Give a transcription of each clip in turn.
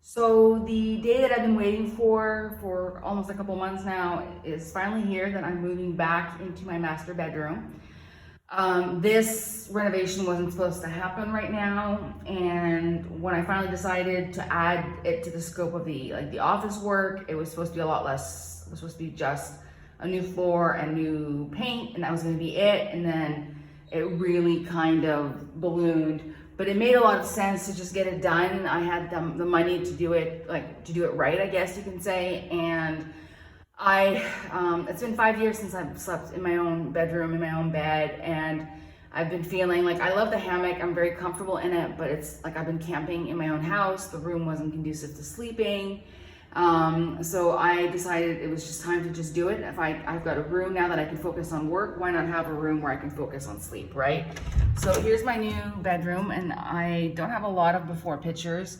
So the day that I've been waiting for almost a couple months now is finally here, that I'm moving back into my master bedroom. This renovation wasn't supposed to happen right now, and when I finally decided to add it to the scope of the office work, it was supposed to be a lot less. It was supposed to be just a new floor and new paint, and that was going to be it. And then it really kind of ballooned, but it made a lot of sense to just get it done. I had the money to do it, right, I guess you can say. And it's been 5 years since I've slept in my own bedroom, in my own bed, and I've been feeling like I love the hammock. I'm very comfortable in it, but it's like I've been camping in my own house. The room wasn't conducive to sleeping. So I decided it was just time to just do it. If I've got a room now that I can focus on work, why not have a room where I can focus on sleep, right? So here's my new bedroom, and I don't have a lot of before pictures,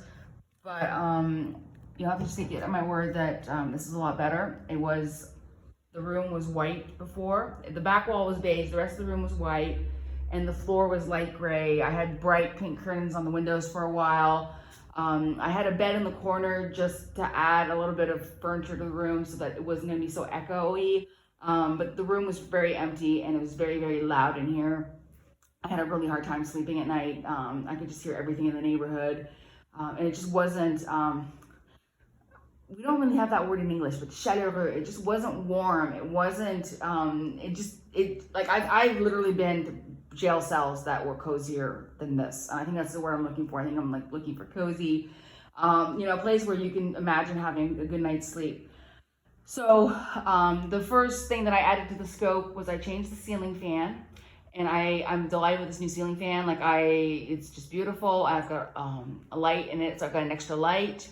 but you'll have to just take it at my word that this is a lot better. The room was white before. The back wall was beige, the rest of the room was white, and the floor was light gray. I had bright pink curtains on the windows for a while. I had a bed in the corner just to add a little bit of furniture to the room so that it wasn't gonna be so echoey. But the room was very empty and it was very, very loud in here. I had a really hard time sleeping at night. I could just hear everything in the neighborhood. And it just wasn't, we don't really have that word in English, but chaleur, it just wasn't warm. It wasn't, I've literally been to jail cells that were cozier than this. And I think that's the word I'm looking for. I think I'm like looking for cozy, a place where you can imagine having a good night's sleep. So the first thing that I added to the scope was I changed the ceiling fan. And I'm delighted with this new ceiling fan. It's just beautiful. I've got a light in it, so I've got an extra light.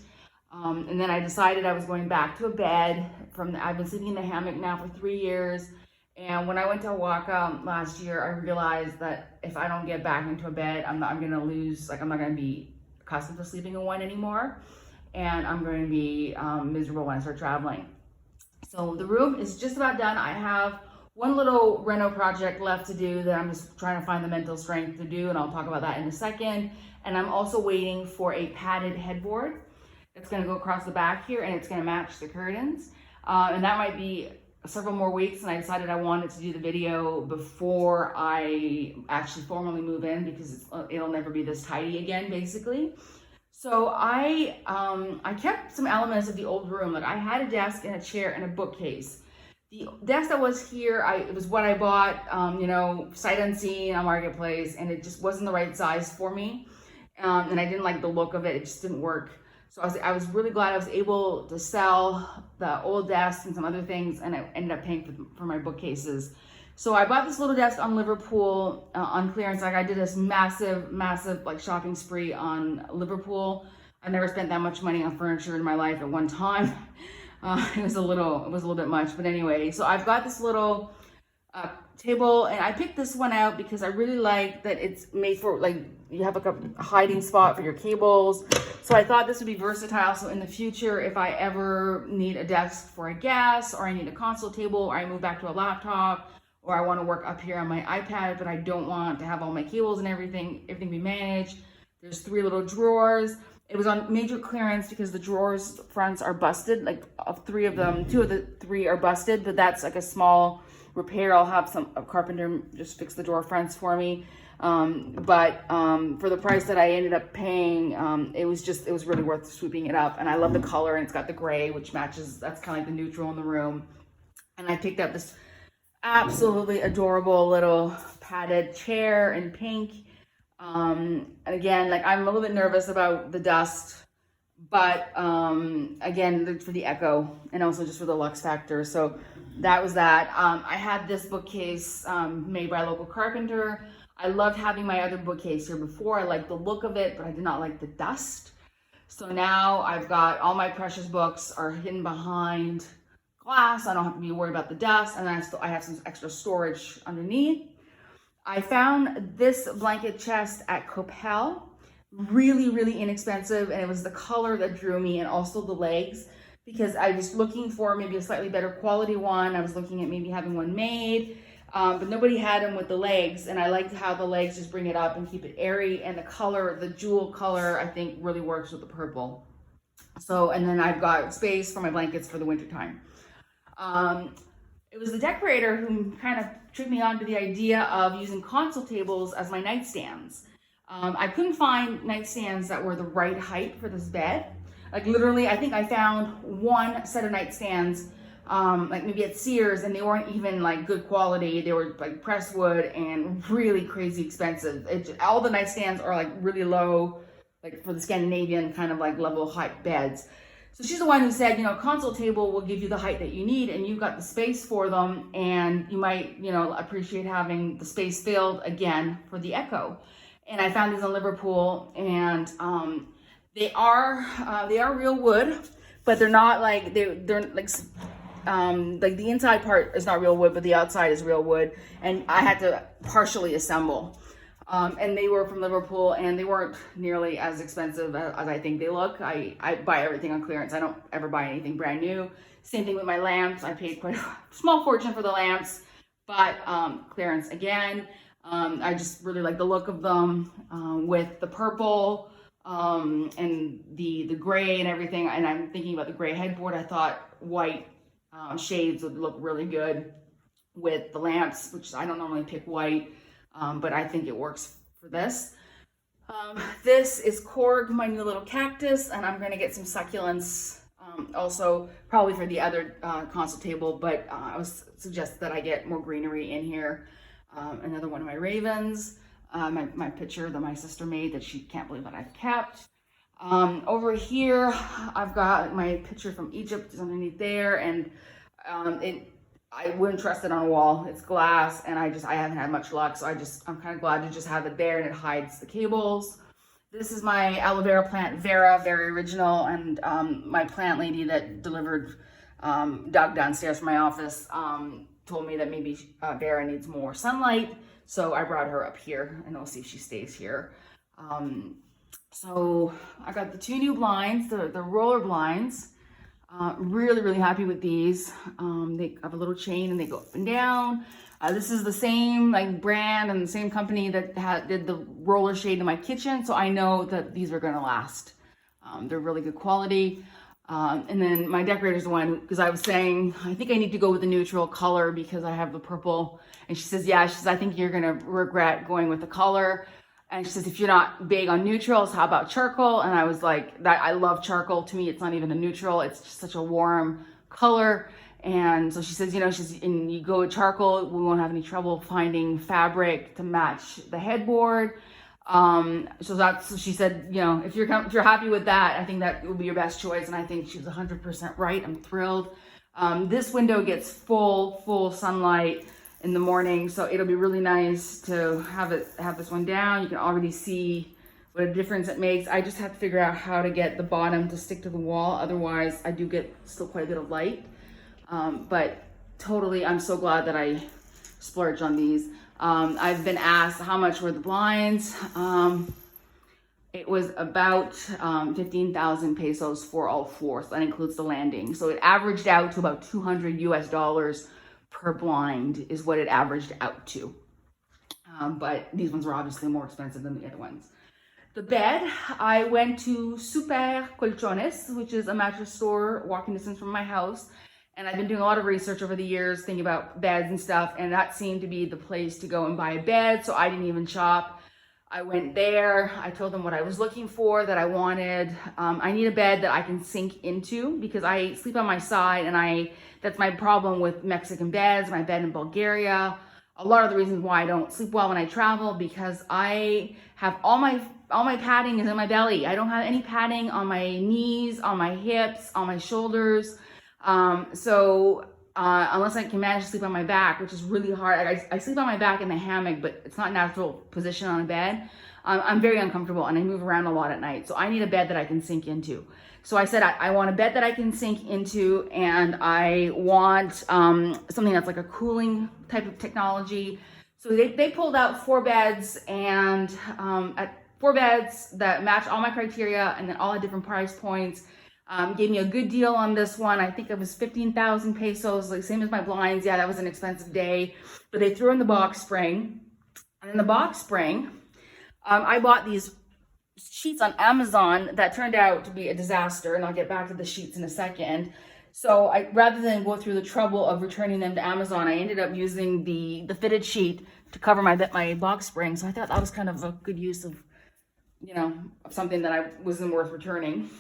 And then I decided I was going back to a bed. I've been sleeping in the hammock now for 3 years. And when I went to Oaxaca last year, I realized that if I don't get back into a bed, I'm not gonna be accustomed to sleeping in one anymore. And I'm going to be miserable when I start traveling. So the room is just about done. I have one little reno project left to do that I'm just trying to find the mental strength to do, and I'll talk about that in a second. And I'm also waiting for a padded headboard that's gonna go across the back here, and it's gonna match the curtains. And that might be several more weeks, and I decided I wanted to do the video before I actually formally move in, because it'll never be this tidy again, basically. So I kept some elements of the old room. Like I had a desk and a chair and a bookcase. The desk that was here, it was what I bought, sight unseen on Marketplace, and it just wasn't the right size for me. And I didn't like the look of it. It just didn't work. So I was really glad I was able to sell the old desk and some other things, and I ended up paying for my bookcases. So I bought this little desk on Liverpool on clearance. Like I did this massive shopping spree on Liverpool. I never spent that much money on furniture in my life at one time. It was a little bit much, but anyway. So I've got this little table, and I picked this one out because I really like that it's made for you have like a hiding spot for your cables. So I thought this would be versatile. So in the future, if I ever need a desk for a guest, or I need a console table, or I move back to a laptop, or I want to work up here on my iPad, but I don't want to have all my cables and everything be managed. There's 3 little drawers. It was on major clearance because the drawers fronts are busted. Like of 3 of them, 2 of the 3 are busted, but that's like a small repair. I'll have a carpenter just fix the drawer fronts for me. But for the price that I ended up paying, it was really worth sweeping it up. And I love the color, and it's got the gray, which matches, that's kind of like the neutral in the room. And I picked up this absolutely adorable little padded chair in pink. And again, I'm a little bit nervous about the dust, but again, for the echo and also just for the lux factor. So that was that. I had this bookcase made by a local carpenter. I loved having my other bookcase here before. I liked the look of it, but I did not like the dust. So now I've got all my precious books are hidden behind glass. I don't have to be worried about the dust, and I have some extra storage underneath. I found this blanket chest at Coppell, really, really inexpensive, and it was the color that drew me, and also the legs, because I was looking for maybe a slightly better quality one. I was looking at maybe having one made, but nobody had them with the legs, and I liked how the legs just bring it up and keep it airy, and the color, the jewel color, I think really works with the purple. So, and then I've got space for my blankets for the winter time. It was the decorator who kind of tricked me on to the idea of using console tables as my nightstands. I couldn't find nightstands that were the right height for this bed. Like literally, I think I found one set of nightstands, like maybe at Sears, and they weren't even like good quality. They were like pressed wood and really crazy expensive. All the nightstands are like really low, like for the Scandinavian kind of like level height beds. So she's the one who said, console table will give you the height that you need, and you've got the space for them, and you might, appreciate having the space filled again for the Echo. And I found these in Liverpool, and they are real wood, but they're not like they're like the inside part is not real wood, but the outside is real wood, and I had to partially assemble. And they were from Liverpool, and they weren't nearly as expensive as I think they look. I buy everything on clearance. I don't ever buy anything brand new. Same thing with my lamps. I paid quite a small fortune for the lamps, but clearance again. I just really like the look of them with the purple and the gray and everything. And I'm thinking about the gray headboard. I thought white shades would look really good with the lamps, which I don't normally pick white. But I think it works for this. This is Korg, my new little cactus, and I'm going to get some succulents also probably for the other console table, but I was suggested that I get more greenery in here. Another one of my ravens, my picture that my sister made that she can't believe that I've kept. Over here, I've got my picture from Egypt is underneath there, and I wouldn't trust it on a wall. It's glass, and I haven't had much luck, so I'm kind of glad to just have it there, and it hides the cables. This is my aloe vera plant, Vera, very original, and my plant lady that delivered dug downstairs from my office told me that maybe Vera needs more sunlight, so I brought her up here, and we'll see if she stays here. So I got the two new blinds, the roller blinds. Really, really happy with these. They have a little chain and they go up and down. This is the same like brand and the same company that did the roller shade in my kitchen. So I know that these are going to last. They're really good quality. And then my decorator's the one, because I was saying, I think I need to go with a neutral color because I have the purple. And she says, yeah, she says, I think you're going to regret going with the color. And she says, if you're not big on neutrals, how about charcoal? And I was like, that I love charcoal. To me, it's not even a neutral. It's just such a warm color. And so she says, and you go with charcoal, we won't have any trouble finding fabric to match the headboard. So she said, if you're happy with that, I think that will be your best choice. And I think she's 100% right. I'm thrilled. This window gets full sunlight in the morning, so it'll be really nice to have this one down. You can already see what a difference it makes. I just have to figure out how to get the bottom to stick to the wall. Otherwise, I do get still quite a bit of light. But totally, I'm so glad that I splurged on these. I've been asked how much were the blinds. It was about 15,000 pesos for all four. So that includes the landing. So it averaged out to about $200 per blind is what it averaged out to. But these ones were obviously more expensive than the other ones. The bed, I went to Super Colchones, which is a mattress store walking distance from my house. And I've been doing a lot of research over the years, thinking about beds and stuff. And that seemed to be the place to go and buy a bed. So I didn't even shop. I went there. I told them what I was looking for, that I wanted. I need a bed that I can sink into because I sleep on my side, and that's my problem with Mexican beds, my bed in Bulgaria. A lot of the reasons why I don't sleep well when I travel, because I have all my padding is in my belly. I don't have any padding on my knees, on my hips, on my shoulders. Unless I can manage to sleep on my back, which is really hard. I sleep on my back in the hammock, but it's not a natural position on a bed. I'm very uncomfortable, and I move around a lot at night. So I need a bed that I can sink into. So I said, I want a bed that I can sink into, and I want something that's like a cooling type of technology. So they pulled out 4 beds, and at 4 beds that match all my criteria, and then all at different price points. Gave me a good deal on this one. I think it was 15,000 pesos, like same as my blinds. Yeah, that was an expensive day, but they threw in the box spring. And in the box spring, I bought these sheets on Amazon that turned out to be a disaster, and I'll get back to the sheets in a second. So I, rather than go through the trouble of returning them to Amazon, I ended up using the fitted sheet to cover my box spring. So I thought that was kind of a good use of, you know, of something that I wasn't worth returning.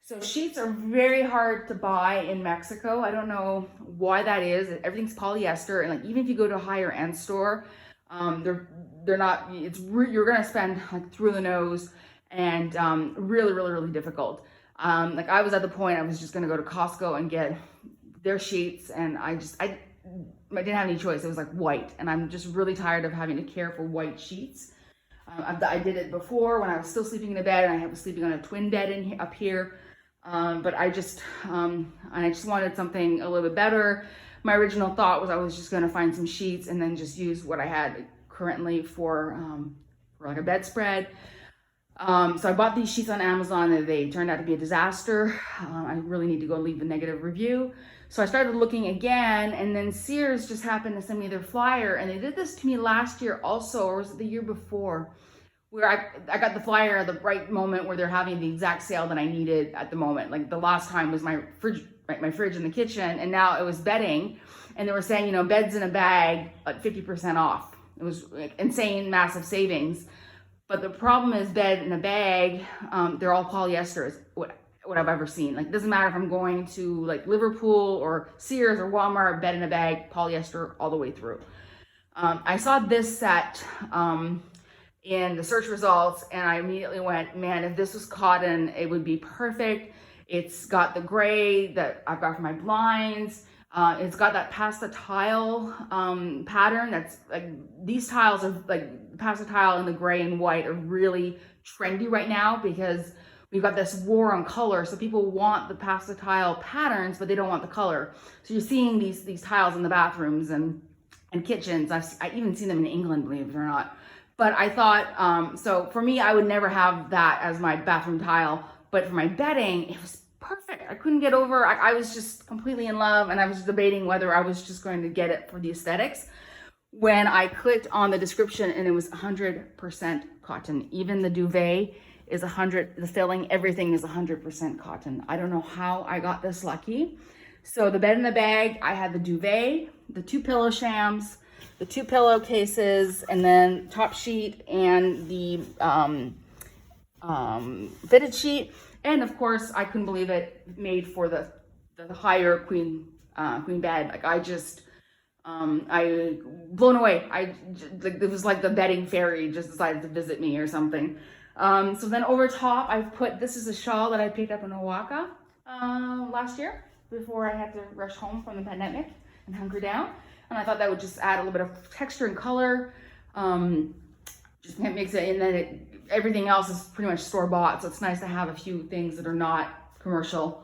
So sheets are very hard to buy in Mexico. I don't know why that is. Everything's polyester, and like even if you go to a higher end store, they're not. You're gonna spend like through the nose, and really difficult. Like I was at the point I was just gonna go to Costco and get their sheets, and I didn't have any choice. It was like white, and I'm just really tired of having to care for white sheets. I did it before when I was still sleeping in a bed, and I was sleeping on a twin bed up here. But I just wanted something a little bit better. My original thought was I was just gonna find some sheets and then just use what I had currently for like a bedspread. So I bought these sheets on Amazon, and they turned out to be a disaster. I really need to go leave a negative review. So I started looking again, and then Sears just happened to send me their flyer, and they did this to me last year also, or was it the year before, where I got the flyer at the right moment where they're having the exact sale that I needed at the moment. Like the last time was my fridge in the kitchen, and now it was bedding, and they were saying, you know, beds in a bag at 50% off. It was like insane, massive savings. But the problem is bed in a bag, they're all polyesters, what I've ever seen. Like it doesn't matter if I'm going to like Liverpool or Sears or Walmart, bed in a bag, polyester all the way through. I saw this set in the search results, and I immediately went, man, if this was cotton, it would be perfect. It's got the gray that I've got for my blinds. It's got that pasta tile pattern. That's like, these tiles are like pasta tile and the gray and white are really trendy right now because we've got this war on color. So people want the pasta tile patterns, but they don't want the color. So you're seeing these tiles in the bathrooms and kitchens. I've even seen them in England, believe it or not. But I thought, so for me, I would never have that as my bathroom tile, but for my bedding, it was perfect. I couldn't get over, I was just completely in love, and I was debating whether I was just going to get it for the aesthetics. When I clicked on the description, and it was 100% cotton. Even the duvet is 100, the filling, everything is 100% cotton. I don't know how I got this lucky. So the bed in the bag, I had the duvet, the 2 pillow shams, the 2 pillowcases, and then top sheet and the fitted sheet. And of course, I couldn't believe it, made for the higher queen bed. Like I blown away. It was like the bedding fairy just decided to visit me or something. So then over top, I've put, this is a shawl that I picked up in Oaxaca last year before I had to rush home from the pandemic and hunker down. And I thought that would just add a little bit of texture and color. Just makes it, and then everything else is pretty much store-bought. So it's nice to have a few things that are not commercial.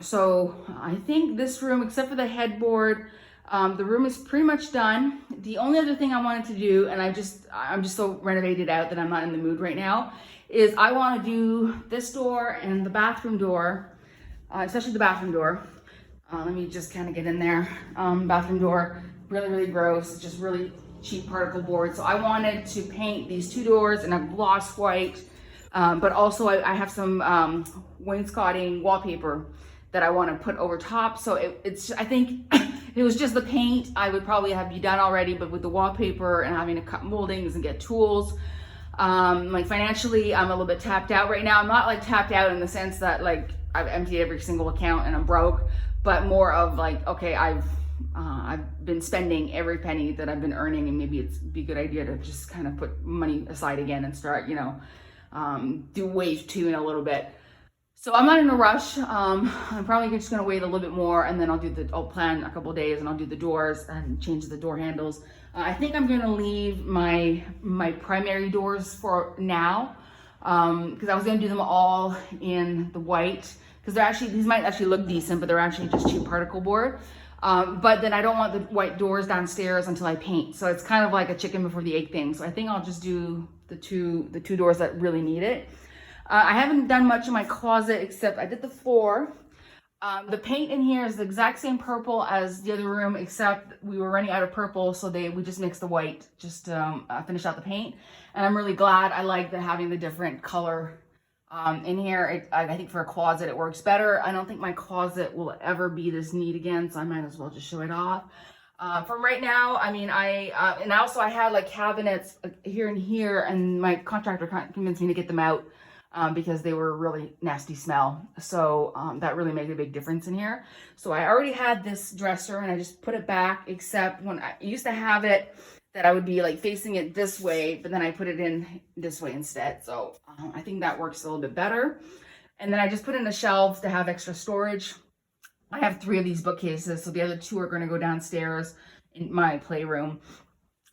So I think this room, except for the headboard, the room is pretty much done. The only other thing I wanted to do, and I'm just so renovated out that I'm not in the mood right now, is I want to do this door and the bathroom door, especially the bathroom door. Let me just kind of get in there. Bathroom door, really gross, just really cheap particle board. So I wanted to paint these 2 doors in a gloss white, but also I have some wainscoting wallpaper that I want to put over top. So it's I think if it was just the paint, I would probably have be done already, but with the wallpaper and having to cut moldings and get tools, like financially, I'm a little bit tapped out right now. I'm not like tapped out in the sense that like I've emptied every single account and I'm broke, but more of like, okay, I've been spending every penny that I've been earning, and maybe it'd be a good idea to just kind of put money aside again and start, you know, do wave 2 in a little bit. So I'm not in a rush. I'm probably just gonna wait a little bit more, and then I'll plan a couple days and I'll do the doors and change the door handles. I think I'm gonna leave my primary doors for now, because I was gonna do them all in the white, because these might actually look decent, but they're actually just cheap particle board. But then I don't want the white doors downstairs until I paint. So it's kind of like a chicken before the egg thing. So I think I'll just do the two doors that really need it. I haven't done much in my closet except I did the floor. The paint in here is the exact same purple as the other room, except we were running out of purple, so we just mixed the white just to finish out the paint. And I'm really glad. I like having the different color in here. I think for a closet it works better. I don't think my closet will ever be this neat again, so I might as well just show it off. For right now, I mean, and also I had like cabinets here and here, and my contractor convinced me to get them out. Because they were really nasty smell. So that really made a big difference in here. So I already had this dresser and I just put it back, except when I used to have it that I would be like facing it this way, but then I put it in this way instead. So I think that works a little bit better. And then I just put in the shelves to have extra storage. I have 3 of these bookcases, so the other 2 are going to go downstairs in my playroom.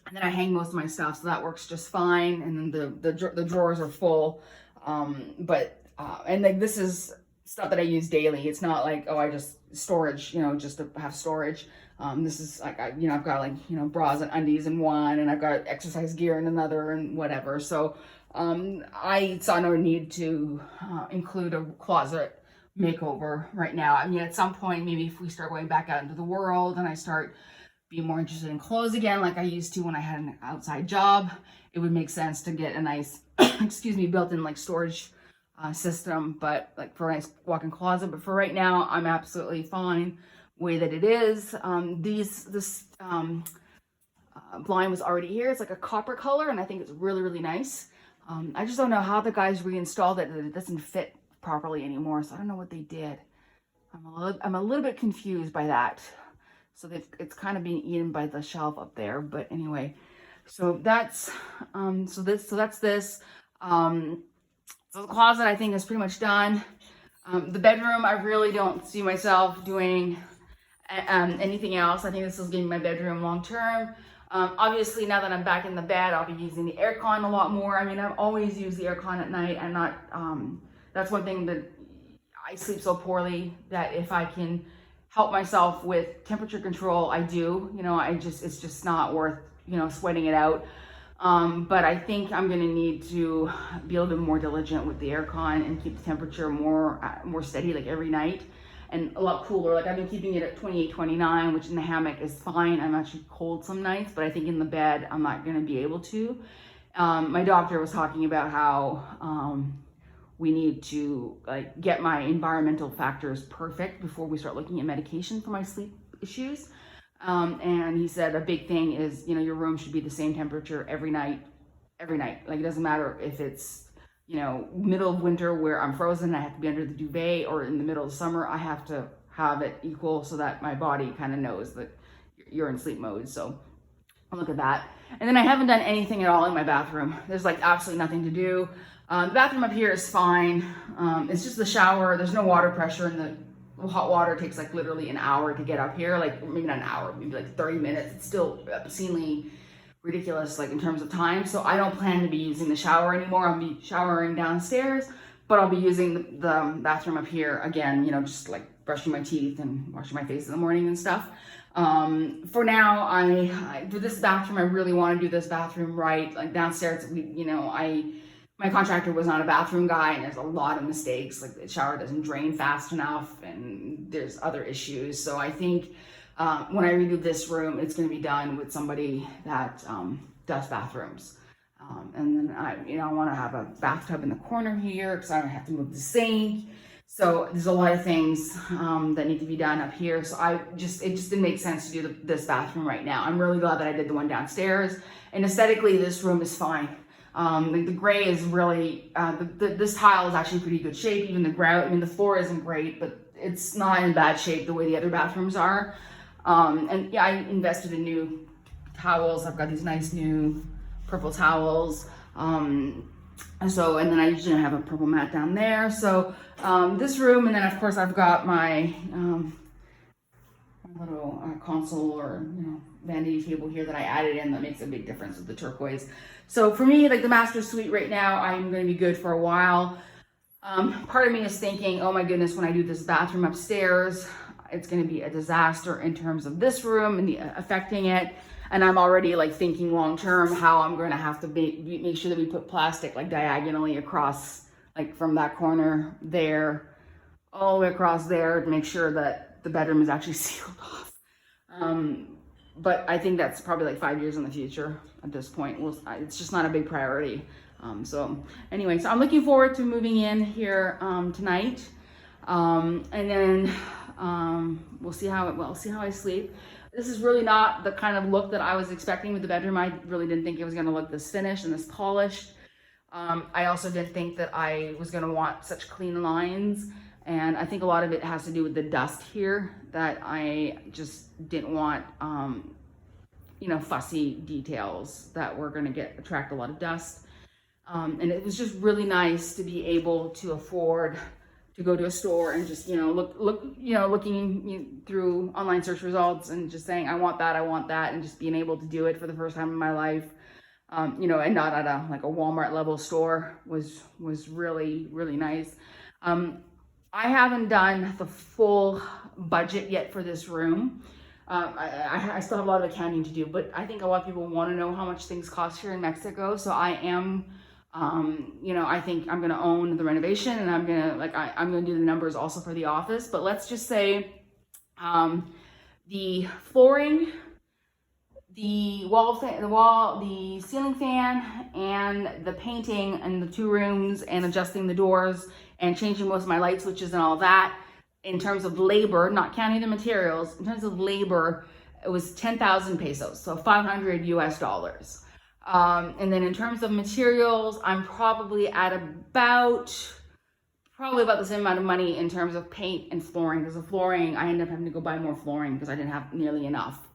And then I hang most of my stuff, so that works just fine. And then the drawers are full. And like this is stuff that I use daily. It's not like, oh, I just storage, just to have storage. This is like, I've got like, bras and undies in one, and I've got exercise gear in another, and whatever. So, I saw no need to, include a closet makeover right now. I mean, at some point, maybe if we start going back out into the world and I start being more interested in clothes again, like I used to when I had an outside job, it would make sense to get a nice, built-in like storage system, but like for a nice walk-in closet. But for right now, I'm absolutely fine way that it is. This blind was already here. It's like a copper color, and I think it's really, really nice. I just don't know how the guys reinstalled it. It doesn't fit properly anymore, so I don't know what they did. I'm a little bit confused by that. So it's kind of being eaten by the shelf up there, but anyway. So that's so that's this. So the closet I think is pretty much done. The bedroom, I really don't see myself doing anything else. I think this is getting my bedroom long term. Obviously, now that I'm back in the bed, I'll be using the aircon a lot more. I mean, I've always used the aircon at night. I'm not. That's one thing that I sleep so poorly that if I can help myself with temperature control, I do. It's just not worth sweating it out. But I think I'm going to need to be a little bit more diligent with the aircon and keep the temperature more steady, like every night, and a lot cooler. Like I've been keeping it at 28, 29, which in the hammock is fine. I'm actually cold some nights, but I think in the bed, I'm not going to be able to. My doctor was talking about how, we need to like get my environmental factors perfect before we start looking at medication for my sleep issues. And he said a big thing is, your room should be the same temperature every night. Like it doesn't matter if it's, middle of winter where I'm frozen, I have to be under the duvet, or in the middle of summer, I have to have it equal so that my body kind of knows that you're in sleep mode. So I'll look at that. And then I haven't done anything at all in my bathroom. There's like absolutely nothing to do. The bathroom up here is fine. It's just the shower. There's no water pressure, and the hot water takes like literally an hour to get up here. Like maybe not an hour, maybe like 30 minutes. It's still obscenely ridiculous, like in terms of time. So I don't plan to be using the shower anymore. I'll be showering downstairs, but I'll be using the bathroom up here again, just like brushing my teeth and washing my face in the morning and stuff. For now, I do this bathroom. I really want to do this bathroom right. Like downstairs, my contractor was not a bathroom guy, and there's a lot of mistakes. Like the shower doesn't drain fast enough, and there's other issues. So I think when I redo this room, it's going to be done with somebody that does bathrooms. And then I want to have a bathtub in the corner here because I don't have to move the sink. So there's a lot of things that need to be done up here. So it just didn't make sense to do this bathroom right now. I'm really glad that I did the one downstairs. And aesthetically, this room is fine. The gray is really, this tile is actually in pretty good shape. Even the grout, the floor isn't great, but it's not in bad shape the way the other bathrooms are. And yeah, I invested in new towels. I've got these nice new purple towels. And then I usually have a purple mat down there. So this room, and then of course I've got my little console or vanity table here that I added in that makes a big difference with the turquoise. So for me, like the master suite right now, I'm going to be good for a while. Part of me is thinking, oh my goodness, when I do this bathroom upstairs, it's going to be a disaster in terms of this room and affecting it. And I'm already like thinking long term how I'm going to have to make sure that we put plastic like diagonally across, like from that corner there all the way across there to make sure that the bedroom is actually sealed off. But I think that's probably like 5 years in the future at this point. It's just not a big priority. So anyway, so I'm looking forward to moving in here tonight. And then we'll see how I sleep. This is really not the kind of look that I was expecting with the bedroom. I really didn't think it was going to look this finished and this polished. I also didn't think that I was going to want such clean lines. And I think a lot of it has to do with the dust here, that I just didn't want, fussy details that were going to attract a lot of dust. And it was just really nice to be able to afford to go to a store and just, looking through online search results and just saying, I want that, and just being able to do it for the first time in my life. And not at a Walmart level store was really, really nice. I haven't done the full budget yet for this room. I still have a lot of accounting to do, but I think a lot of people want to know how much things cost here in Mexico. So I am, I think I'm going to own the renovation, and I'm going to do the numbers also for the office. But let's just say, the flooring, the ceiling fan, and the painting in the 2 rooms, and adjusting the doors and changing most of my light switches and all that, in terms of labor, not counting the materials, in terms of labor, it was 10,000 pesos, so $500 US. And then in terms of materials, I'm probably at about the same amount of money in terms of paint and flooring, because the flooring, I ended up having to go buy more flooring because I didn't have nearly enough.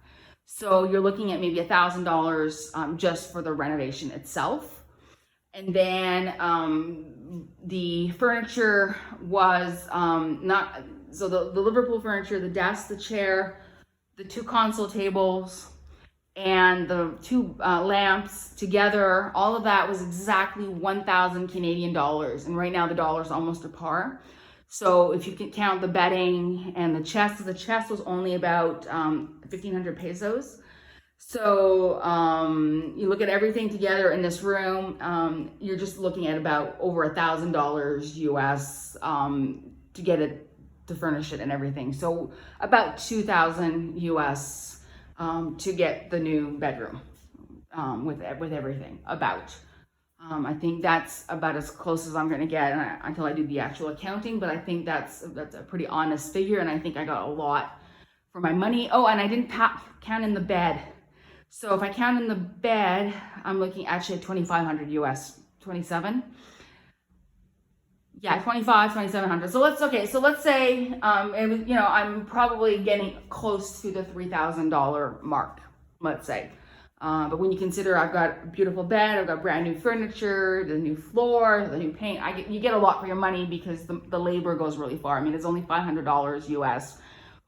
So you're looking at maybe $1,000 just for the renovation itself. And then the furniture was the Liverpool furniture, the desk, the chair, the 2 console tables, and the 2 lamps together. All of that was exactly 1,000 Canadian dollars. And right now the dollar's almost a par. So if you can count the bedding and the chest was only about 1,500 pesos. So you look at everything together in this room, you're just looking at about over $1,000 US to get it, to furnish it and everything. So about 2,000 US to get the new bedroom with everything about. I think that's about as close as I'm going to get until I do the actual accounting. But I think that's a pretty honest figure, and I think I got a lot for my money. Oh, and I didn't count in the bed. So if I count in the bed, I'm looking actually at 2,500 US, 27. Yeah, 2,700. So let's say, it was, I'm probably getting close to the $3,000 mark, let's say. But when you consider I've got a beautiful bed, I've got brand new furniture, the new floor, the new paint, you get a lot for your money, because the labor goes really far. I mean, it's only $500 US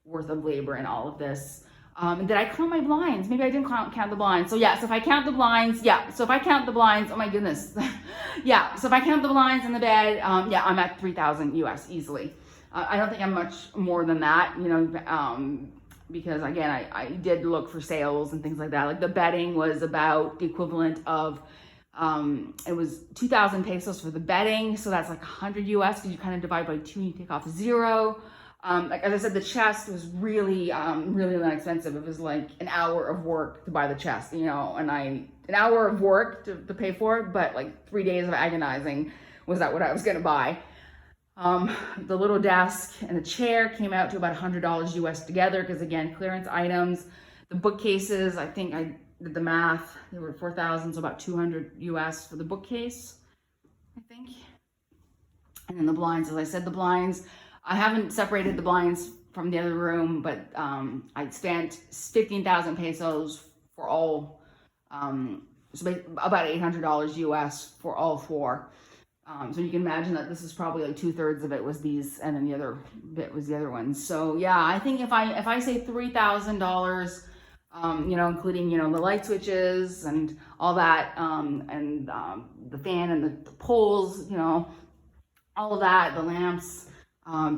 worth of labor in all of this. And did I count my blinds? Maybe I didn't count the blinds. So if I count the blinds, oh my goodness. So if I count the blinds in the bed, I'm at 3,000 US easily. I don't think I'm much more than that, because again, I did look for sales and things like that. Like the bedding was about the equivalent of, it was 2,000 pesos for the bedding. So that's like 100 US, because you kind of divide by 2 and you take off 0. As I said, the chest was really, really inexpensive. It was like an hour of work to buy the chest, and an hour of work to pay for it, but like 3 days of agonizing was that what I was going to buy. The little desk and the chair came out to about $100 US together, because again, clearance items. The bookcases, I think I did the math, they were 4,000, so about 200 US for the bookcase, I think. And then the blinds, as I said, the blinds, I haven't separated the blinds from the other room, but I spent 15,000 pesos for all, so about $800 US for all 4. So you can imagine that this is probably like 2/3 of it was these, and then the other bit was the other ones. So yeah, I think if I say $3,000, including, the light switches and all that, and the fan and the poles, all of that, the lamps,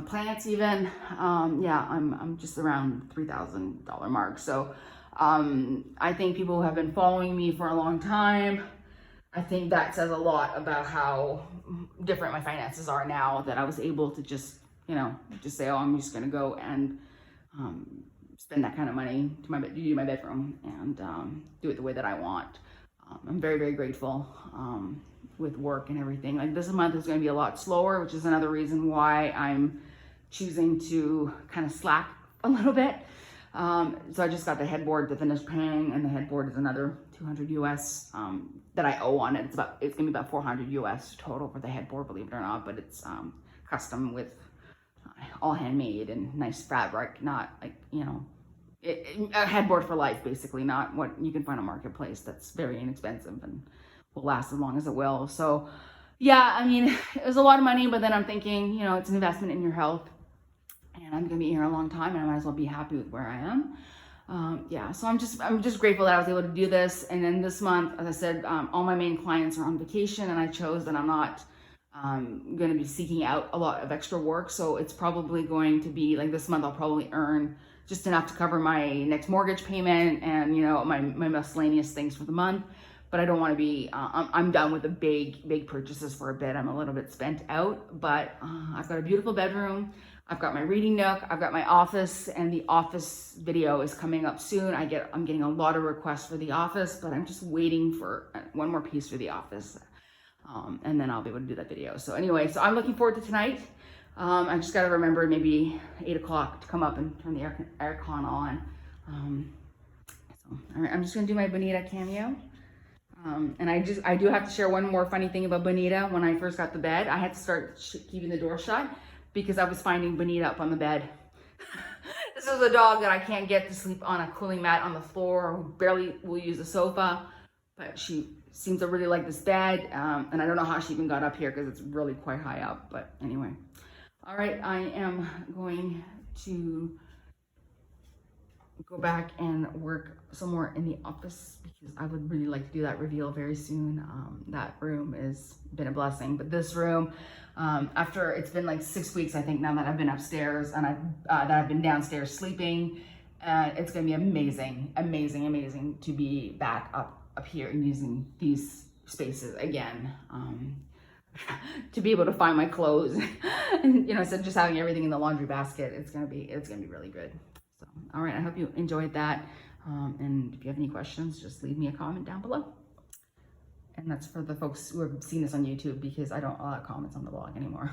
plants even, I'm just around $3,000 mark. So I think people who have been following me for a long time, I think that says a lot about how different my finances are now, that I was able to just you know, just say, oh, I'm just gonna go and spend that kind of money to do my bedroom and do it the way that I want. I'm very, very grateful with work and everything. Like this month is going to be a lot slower, which is another reason why I'm choosing to kind of slack a little bit. So I just got the headboard to finish paying, and the headboard is another 200 US that I owe on it. It's gonna be about 400 US total for the headboard, believe it or not, but it's custom with all handmade and nice fabric, not like, you know, a headboard for life, basically, not what you can find on Marketplace that's very inexpensive and will last as long as it will. So yeah, I mean, it was a lot of money, but then I'm thinking, you know, it's an investment in your health, and I'm gonna be here a long time, and I might as well be happy with where I am. Yeah, so I'm just grateful that I was able to do this. And then this month, as I said, all my main clients are on vacation, and I chose that I'm not going to be seeking out a lot of extra work. So it's probably going to be like this month, I'll probably earn just enough to cover my next mortgage payment and, you know, my miscellaneous things for the month. But I don't want to be, I'm done with the big purchases for a bit. I'm a little bit spent out, but I've got a beautiful bedroom. I've got my reading nook, I've got my office, and the office video is coming up soon. I'm getting a lot of requests for the office, but I'm just waiting for one more piece for the office. And then I'll be able to do that video. So anyway, so I'm looking forward to tonight. I just got to remember maybe 8 o'clock to come up and turn the aircon on. So all right, I'm just gonna do my Bonita cameo. And I do have to share one more funny thing about Bonita. When I first got the bed, I had to start keeping the door shut because I was finding Bonita up on the bed. This is a dog that I can't get to sleep on a cooling mat on the floor, or barely will use the sofa, but she seems to really like this bed. And I don't know how she even got up here because it's really quite high up, but anyway. All right, I am going to go back and work some more in the office because I would really like to do that reveal very soon. That room has been a blessing, but this room, after it's been like 6 weeks, I think now that I've been upstairs and I've been downstairs sleeping, it's gonna be amazing, amazing, amazing to be back up here and using these spaces again. To be able to find my clothes and, you know, instead of just having everything in the laundry basket, it's gonna be really good. So, all right, I hope you enjoyed that. And if you have any questions, just leave me a comment down below. And that's for the folks who have seen this on YouTube, because I don't allow comments on the blog anymore.